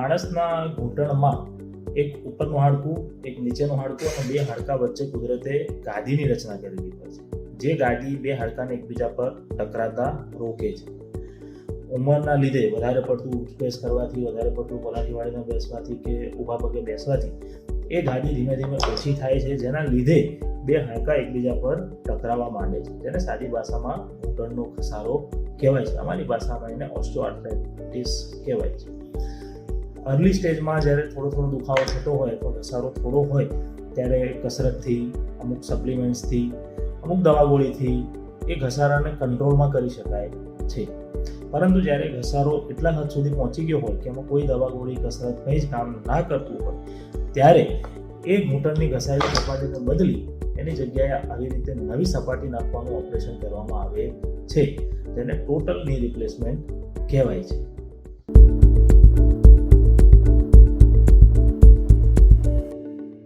માણસના ઘૂંટણમાં એક ઉપરનું હાડકું, એક નીચેનું હાડકું અને બે હાડકા વચ્ચે કુદરતે ગાદીની રચના કરેલી હોય છે, જે ગાદી બે હાડકાને એકબીજા પર ટકરાતા રોકે છે. ઉંમરના લીધે વધારે પડતું ઉઠબેસ કરવાથી, વધારે પડતું પલાઠી વાળીને બેસવાથી કે ઊભા પગે બેસવાથી એ ગાદી ધીમે ધીમે ઓછી થાય છે, જેના લીધે બે હાડકા એકબીજા પર ટકરાવા માંડે છે, જેને સાદી ભાષામાં ઘૂંટણનો ઘસારો કહેવાય છે. અમારી ભાષામાં એને ઓસ્ટિયોઆર્થરાઇટિસ કહેવાય છે. અર્લી સ્ટેજમાં જ્યારે થોડો દુખાવો થતો હોય અથવા ઘસારો થોડો હોય ત્યારે કસરતથી, અમુક સપ્લિમેન્ટ્સથી, અમુક દવા ગોળીથી એ ઘસારાને કંટ્રોલમાં કરી શકાય છે. પરંતુ જ્યારે ઘસારો એટલા હદ સુધી પહોંચી ગયો હોય કે એમાં કોઈ દવા ગોળી, કસરત કંઈ જ કામ ના કરતું હોય ત્યારે એ ઘૂંટણની ઘસાયેલી સપાટીને બદલી એની જગ્યાએ આવી રીતે નવી સપાટી નાખવાનું ઓપરેશન કરવામાં આવે છે, જેને ટોટલ ની રિપ્લેસમેન્ટ કહેવાય છે.